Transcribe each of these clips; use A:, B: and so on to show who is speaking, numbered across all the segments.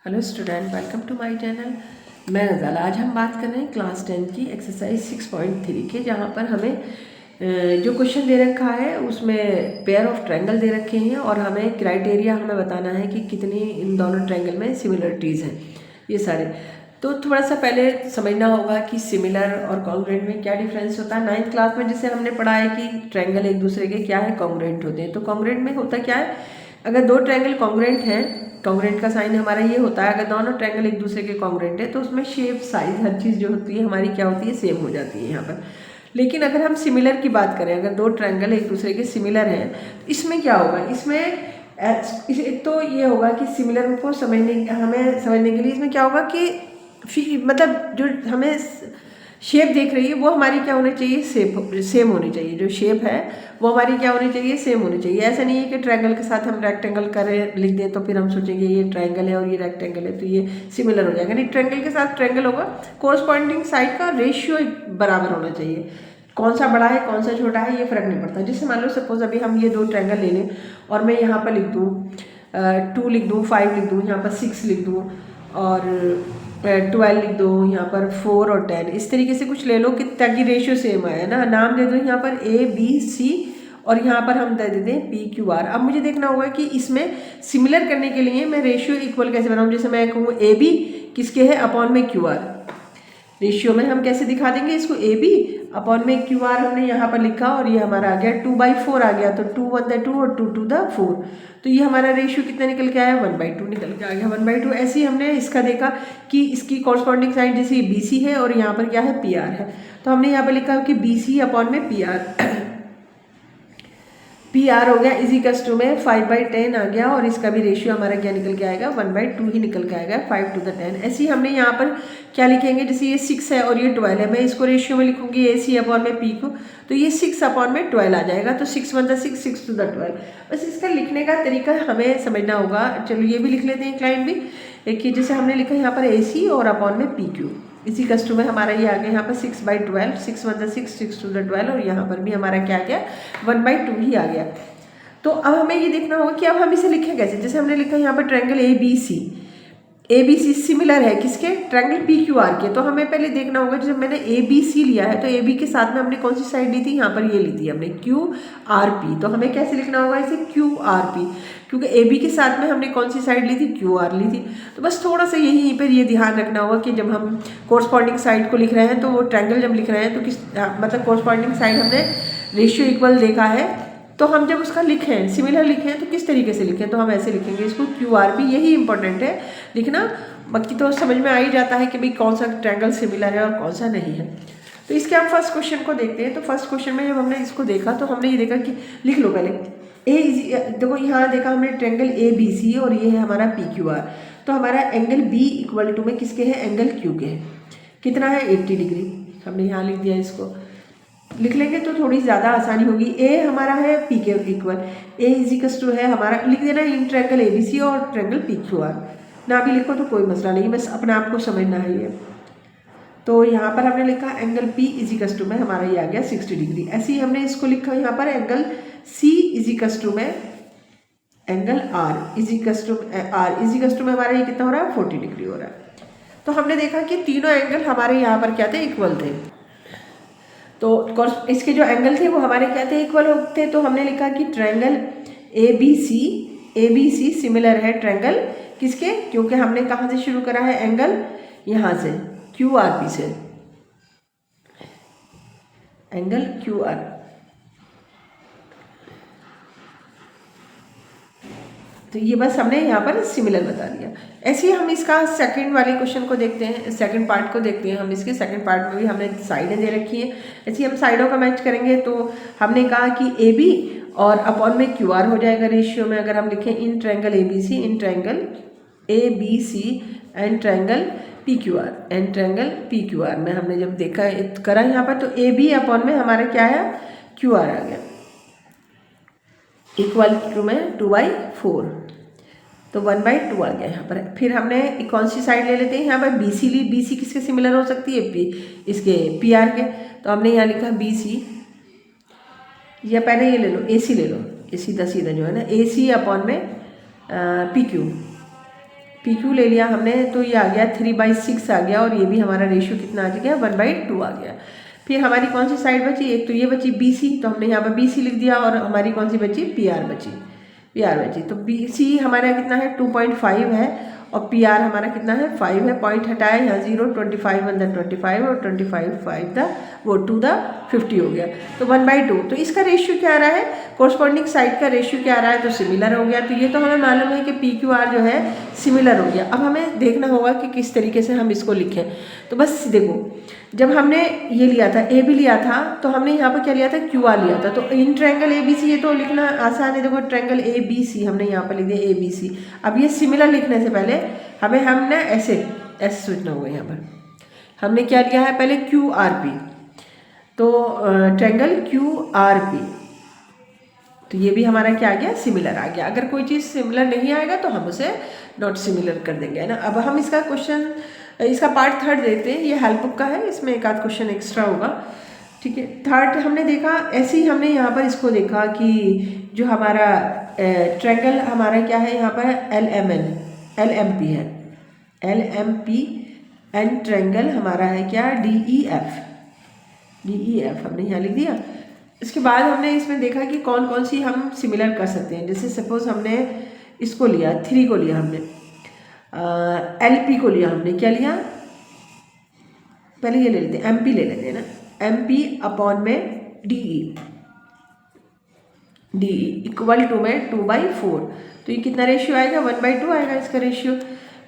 A: Hello student, welcome to my channel. मैं गज़ाल। आज हम बात कर रहे हैं क्लास 10 की एक्सरसाइज 6.3 के, जहाँ पर हमें जो क्वेश्चन दे रखा है उसमें पेयर ऑफ ट्रायंगल दे रखे हैं और हमें क्राइटेरिया हमें बताना है कि कितनी इन दोनों ट्रायंगल में सिमिलरिटीज़ हैं। ये सारे तो थोड़ा सा पहले समझना होगा कि सिमिलर और कॉन्ग्रुएंट में क्या डिफरेंस होता है। 9th क्लास में जिसे हमने पढ़ा है कि ट्रायंगल एक दूसरे के क्या है, कॉन्ग्रुएंट होते हैं। तो कॉन्ग्रुएंट में होता क्या है, अगर दो ट्रायंगल कॉन्ग्रुएंट हैं, कॉन्ग्रुएंट का साइन हमारा ये होता है, अगर दोनों ट्रायंगल एक दूसरे के कॉन्ग्रुएंट है तो उसमें शेप, साइज, हर चीज़ जो होती है हमारी क्या होती है, सेम हो जाती है यहाँ पर। लेकिन अगर हम सिमिलर की बात करें, अगर दो ट्रायंगल एक दूसरे के सिमिलर हैं, इसमें क्या होगा, इसमें एक तो ये होगा कि सिमिलर को हमें समझने के लिए इसमें क्या होगा कि मतलब जो हमें शेप देख रही है वो हमारी क्या होनी चाहिए, सेम होनी चाहिए। जो शेप है वो हमारी क्या होनी चाहिए, सेम होनी चाहिए। ऐसा नहीं है कि ट्रायंगल के साथ हम रेक्टेंगल करें लिख दें तो फिर हम सोचेंगे ये ट्रायंगल है और ये रेक्टेंगल है तो ये सिमिलर हो जाएगा। नहीं, ट्रायंगल के साथ ट्रायंगल होगा, कोरस्पॉन्डिंग साइड का रेशियो बराबर होना चाहिए। कौन सा बड़ा है कौन सा छोटा है ये फर्क नहीं पड़ता। जैसे मान लो सपोज अभी हम ये दो ट्रायंगल ले लें और मैं यहाँ पर लिख दूँ 2 लिख दूँ, 5 लिख दूँ, यहाँ पर 6 लिख दूँ और 12 लिख दो, यहाँ पर 4 और 10, इस तरीके से कुछ ले लो कि ताकि रेशियो सेम आए ना। नाम दे दो यहाँ पर A B C और यहाँ पर हम दे देते हैं PQR। अब मुझे देखना होगा कि इसमें सिमिलर करने के लिए मैं रेशियो इक्वल कैसे बनाऊँ। जैसे मैं कहूँ AB किसके है, अपॉन में QR। रेशियो में हम कैसे दिखा देंगे इसको, AB अपॉन में QR हमने यहाँ पर लिखा और ये हमारा आ गया 2/4 आ गया। तो 2 1 2 और 2 2 4, तो ये हमारा रेशियो कितना निकल के आया, 1/2 निकल के आ गया, 1/2। ऐसे ही हमने इसका देखा कि इसकी कॉरस्पॉन्डिंग साइड जैसे BC है और यहाँ पर क्या है, PR है। तो हमने यहाँ पर लिखा कि BC अपॉन में PR हो गया इजिकल्स टू में 5/10 आ गया और इसका भी रेशियो हमारा क्या निकल के आएगा, 1/2 ही निकल के आएगा, 5 to the 10। ऐसे ही हमने यहाँ पर क्या लिखेंगे, जैसे ये 6 है और ये 12 है, मैं इसको रेशियो में लिखूंगी AC अपॉन में P को, तो ये 6 अपॉन में 12 आ जाएगा। तो 6 1 6 6 to the 12। बस इसका लिखने का तरीका हमें समझना होगा। चलो ये भी लिख लेते हैं क्लाइंट भी, एक ही जैसे हमने लिखा यहाँ पर AC और अपॉन में PQ। इसी कस्टू में हमारा ये आ गया यहाँ पर 6/12, 6 1 6 6 to the 12 और यहाँ पर भी हमारा क्या आ गया, 1/2 ही आ गया। तो अब हमें ये देखना होगा कि अब हम इसे लिखें कैसे। जैसे हमने लिखा यहाँ पर ट्रायंगल ABC सिमिलर है किसके, ट्रायंगल PQR के। तो हमें पहले देखना होगा, जब मैंने ABC लिया है तो AB के साथ में हमने कौन सी साइड ली थी, यहाँ पर ये ली थी हमने QRP। तो हमें कैसे लिखना होगा इसे, QRP, क्योंकि AB के साथ में हमने कौन सी साइड ली थी, QR ली थी। तो बस थोड़ा सा यहीं पर ये ध्यान रखना होगा कि जब हम कोरस्पॉन्डिंग साइड को लिख रहे हैं तो वो ट्रायंगल जब लिख रहे हैं तो किस मतलब कोरस्पॉन्डिंग साइड हमने रेशियो इक्वल देखा है, तो हम जब उसका लिखें, सिमिलर लिखें तो किस तरीके से लिखें, तो हम ऐसे लिखेंगे इसको QRP। यही इंपॉर्टेंट है लिखना, बाकी तो समझ में आ ही जाता है कि भाई कौन सा ट्रायंगल सिमिलर है और कौन सा नहीं है। तो इसके हम फर्स्ट क्वेश्चन को देखते हैं। तो फर्स्ट क्वेश्चन में जब हमने इसको देखा तो हमने ये देखा कि लिख लो पहले देखो यहाँ देखा हमने ट्रायंगल ABC और ये है हमारा PQR। तो हमारा एंगल B इक्वल टू में किसके है, एंगल Q के है। कितना है, 80 डिग्री। हमने यहाँ लिख दिया, इसको लिख लेंगे तो थोड़ी ज़्यादा आसानी होगी। A हमारा है P के इक्वल, A इजिकल्स टू है हमारा, लिख देना इन ट्रायंगल ABC और ट्रायंगल PQR। ना भी लिखो तो कोई मसला नहीं, बस अपने आप को समझना है ये। तो यहाँ पर हमने लिखा एंगल P इजिकल्स टू में हमारा ये आ गया 60 डिग्री। ऐसे ही हमने इसको लिखा यहाँ पर एंगल C इजिकल्स टू में एंगल R इजिकल्स टू में हमारा ये कितना हो रहा है, 40 डिग्री हो रहा है। तो हमने देखा कि तीनों एंगल हमारे यहाँ पर क्या थे, इक्वल थे। तो इसके जो एंगल थे वो हमारे क्या थे, इक्वल होते। तो हमने लिखा कि ट्रायंगल ABC सिमिलर है ट्रायंगल किसके, क्योंकि हमने कहाँ से शुरू करा है, एंगल यहाँ से QRP से, एंगल QR। तो ये बस हमने यहाँ पर सिमिलर बता दिया। ऐसे ही हम इसका सेकंड वाले क्वेश्चन को देखते हैं, सेकंड पार्ट को देखते हैं। हम इसके सेकंड पार्ट में भी हमने साइडें दे रखी है, ऐसे ही हम साइडों का मैच करेंगे। तो हमने कहा कि AB और अपॉन में QR हो जाएगा रेशियो में। अगर हम लिखें in triangle ABC, in triangle ABC and triangle PQR में हमने जब देखा करा यहाँ पर, तो AB अपॉन में हमारा क्या है, QR आ गया, इक्वल टू में 2/4, तो 1/2 आ गया यहाँ पर। फिर हमने कौन सी साइड ले लेते हैं, यहाँ पर BC ली। BC किसके सिमिलर हो सकती है, इसके PR के। तो हमने यहाँ लिखा BC, या पहले ये ले लो AC ले लो, ये सीधा सीधा जो है ना, AC अपॉन में पी क्यू ले लिया हमने, तो ये आ गया 3/6 आ गया, और ये भी हमारा रेशियो कितना आ गया 1/2 आ गया। फिर हमारी कौन सी साइड बची, एक तो ये बची बी सी, तो हमने यहाँ पर बी सी लिख दिया, और हमारी कौन सी बची पी आर बची। तो बी सी हमारा कितना है 2.5 है, और पी आर हमारा कितना है 5 है। पॉइंट हटाया यहाँ 0, 25 अंदर 25, और 25 5 द वो 2 द 50 हो गया, तो 1/2। तो इसका रेशियो क्या आ रहा है, कोरस्पॉन्डिंग साइड का रेशियो क्या आ रहा है, तो सिमिलर हो गया। तो ये तो हमें मालूम है कि पी क्यू आर जो है सिमिलर हो गया। अब हमें देखना होगा कि किस तरीके से हम इसको लिखें। तो बस देखो, जब हमने ये लिया था ए बी लिया था, तो हमने यहाँ पर क्या लिया था क्यू आर लिया था। तो in triangle A B C, ये तो लिखना आसान है। देखो ट्रायंगल ए बी सी हमने यहाँ पर लिख दिया ए बी सी। अब ये सिमिलर लिखने से पहले हमने ऐसे सोचना होगा। यहाँ पर हमने क्या लिया है पहले क्यू आर पी, तो ट्रायंगल क्यू आर पी, तो ये भी हमारा क्या आ गया सिमिलर आ गया। अगर कोई चीज़ सिमिलर नहीं आएगा तो हम उसे नॉट सिमिलर कर देंगे, है ना। अब हम इसका क्वेश्चन, इसका पार्ट थर्ड देखते हैं। ये हेल्प बुक का है, इसमें एक आध क्वेश्चन एक्स्ट्रा होगा, ठीक है। थर्ड हमने देखा, ऐसे ही हमने यहाँ पर इसको देखा कि जो हमारा ट्रायंगल हमारा क्या है यहाँ पर एल एम पी है, L M P and triangle हमारा है क्या डी ई एफ हमने यहाँ लिख दिया। इसके बाद हमने इसमें देखा कि कौन कौन सी हम सिमिलर कर सकते हैं। जैसे सपोज हमने इसको लिया 3 को लिया हमने, एल पी को लिया हमने, क्या लिया पहले ये ले लेते हैं, एम पी ले लेते हैं ना, एम पी अपॉन में डी ई इक्वल टू में 2/4। तो ये कितना रेशियो आएगा 1/2 आएगा इसका रेशियो।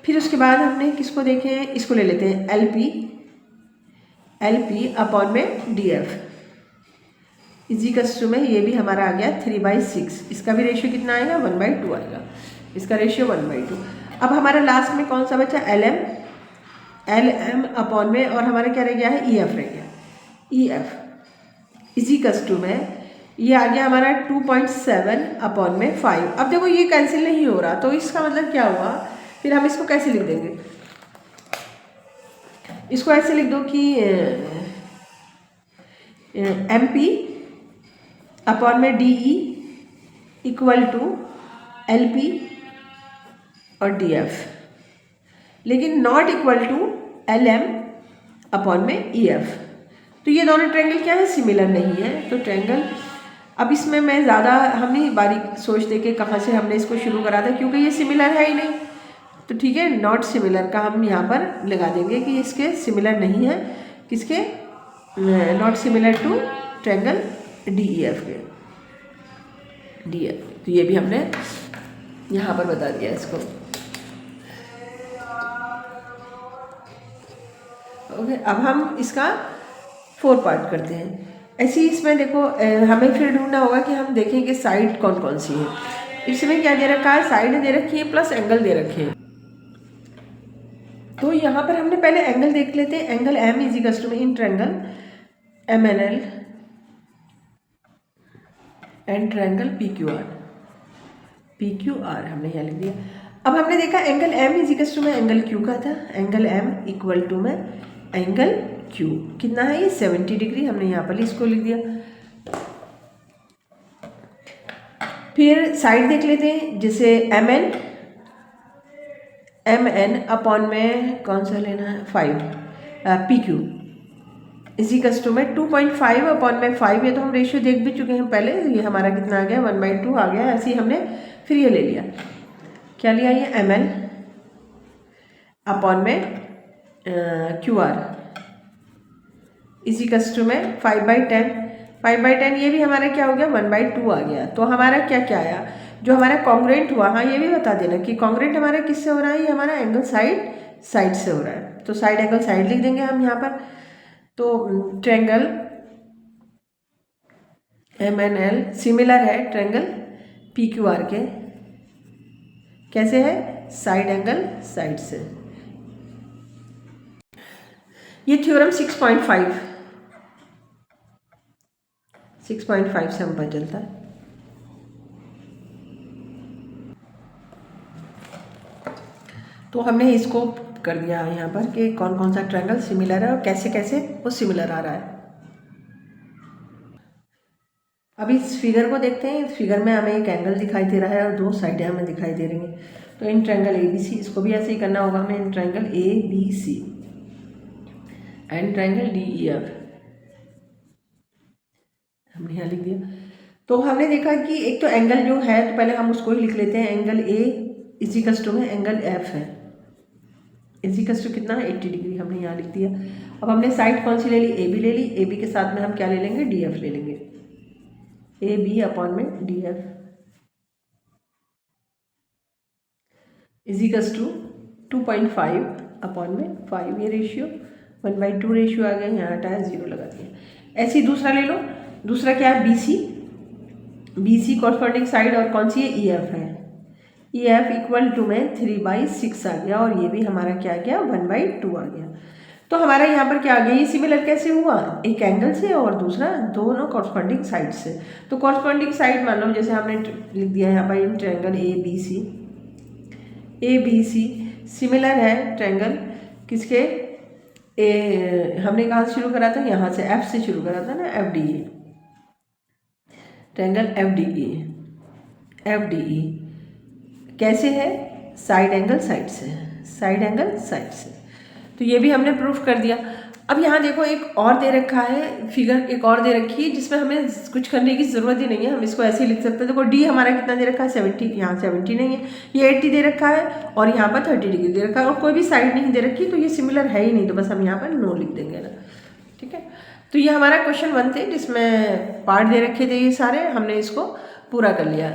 A: फिर उसके बाद हमने किसको देखे हैं, इसको ले लेते हैं एल पी अपॉन में डी एफ इजिकल्स टू में, ये भी हमारा आ गया 3/6। इसका भी रेशियो कितना आएगा 1/2 आएगा, इसका रेशियो 1/2। अब हमारा लास्ट में कौन सा बचा एल एम अपॉन में, और हमारा क्या रह गया है ई एफ रह गया, ई एफ इजिकल्स टू में ये आ गया हमारा 2.7 अपॉन में 5। अब देखो ये कैंसिल नहीं हो रहा, तो इसका मतलब क्या हुआ, फिर हम इसको कैसे लिख देंगे, इसको ऐसे लिख दो कि एम पी अपॉन में D E equal to L P और डी एफ, लेकिन not equal to L M upon में ई एफ। तो ये दोनों ट्रायंगल क्या है सिमिलर नहीं है। तो ट्रायंगल, अब इसमें मैं ज़्यादा हमने बारीक सोच दे के कहाँ से हमने इसको शुरू करा था, क्योंकि ये सिमिलर है ही नहीं। तो ठीक है, नॉट सिमिलर का हम यहाँ पर लगा देंगे कि इसके सिमिलर नहीं है, किसके not similar to triangle D E F के, डी एफ। तो ये भी हमने यहाँ पर बता दिया इसको। ओके, अब हम इसका 4 पार्ट करते हैं। ऐसे ही इसमें देखो हमें फिर ढूंढना होगा कि हम देखें कि साइड कौन कौन सी है। इसमें क्या दे रखा है, साइड दे रखी है प्लस एंगल दे रखे हैं। तो यहाँ पर हमने पहले एंगल देख लेते हैं। Angle M is equal to in triangle M N L and triangle P Q R हमने यहाँ लिख दिया। अब हमने देखा angle M is equal to में एंगल क्यू का था, एंगल एम इक्वल टू में एंगल क्यू कितना है ये 70 डिग्री, हमने यहाँ पर इसको लिख दिया। फिर साइड देख लेते हैं, जैसे एम एन अपॉन में कौन सा लेना है 5 पी क्यू इजिकल्स टू में 2.5 अपॉन में 5। ये तो हम रेशियो देख भी चुके हैं पहले, ये हमारा कितना आ गया 1/2 आ गया। ऐसे ही हमने फिर ये ले लिया, क्या लिया ये एम एन अपॉन में क्यू आर इजिकल्स टू में 5/10 ये भी हमारा क्या हो गया 1/2 आ गया। तो हमारा क्या क्या आया, जो हमारा कॉन्ग्रुएंट हुआ, हाँ ये भी बता देना कि कॉन्ग्रुएंट हमारा किससे हो रहा है, ये हमारा एंगल साइड से हो रहा है। तो साइड एंगल साइड लिख देंगे हम यहाँ पर। तो triangle M N L similar है ट्रायंगल पी क्यू आर के, कैसे है साइड एंगल साइड से। ये थ्योरम 6.5 से हम पता चलता है। तो हमने इसको कर दिया यहाँ पर कि कौन कौन सा ट्रायंगल सिमिलर है और कैसे कैसे वो सिमिलर आ रहा है। अब इस फिगर को देखते हैं। इस फिगर में हमें एक एंगल दिखाई दे रहा है और 2 साइडें हमें दिखाई दे रही हैं। तो इन ट्रायंगल ABC, इसको भी ऐसे ही करना होगा हमें, in triangle ABC and triangle DEF हमने यहाँ लिख दिया। तो हमने देखा कि एक तो एंगल जो है, तो पहले हम उसको ही लिख लेते हैं, एंगल A इजिकल्स टू में एंगल F है, इजिकल्स टू कितना 80 डिग्री, हमने यहाँ लिख दिया। अब हमने साइड कौन सी ले ली, AB ले ली, AB के साथ में हम क्या ले लेंगे, DF ले लेंगे, AB अपॉन में DF इजिकल्स टू 2.5 अपॉन में 5, ये रेशियो 1/2 रेशियो आ गया, यहाँ हटाया 0 लगा दिया। ऐसे ही दूसरा ले लो, दूसरा क्या है BC कॉरस्पॉन्डिंग साइड और कौन सी है, EF है, EF इक्वल टू में 3/6 आ गया, और ये भी हमारा क्या आ गया 1/2 आ गया। तो हमारा यहाँ पर क्या आ गया, ये सिमिलर कैसे हुआ, एक एंगल से और दूसरा दोनों कॉरस्पॉन्डिंग साइड से। तो कॉरस्पॉन्डिंग साइड मान लो जैसे हमने लिख दिया यहाँ पर ट्रायंगल ABC सिमिलर है ट्रायंगल किसके, हमने कहाँ से शुरू करा था, यहाँ से F से शुरू करा था ना, FDE ट्रायंगल FDE कैसे है, साइड एंगल साइड से, साइड एंगल साइड से। तो ये भी हमने प्रूफ कर दिया। अब यहाँ देखो एक और दे रखा है फिगर, एक और दे रखी है जिसमें हमें कुछ करने की ज़रूरत ही नहीं है, हम इसको ऐसे ही लिख सकते हैं। देखो D हमारा कितना दे रखा है 70, यहाँ 70 नहीं है, ये 80 दे रखा है और यहाँ पर 30 डिग्री दे रखा है, और कोई भी साइड नहीं दे रखी, तो ये सिमिलर है ही नहीं, तो बस हम यहाँ पर नो लिख देंगे ना, ठीक है। तो ये हमारा क्वेश्चन 1 थे जिसमें पार्ट दे रखे थे ये सारे, हमने इसको पूरा कर लिया।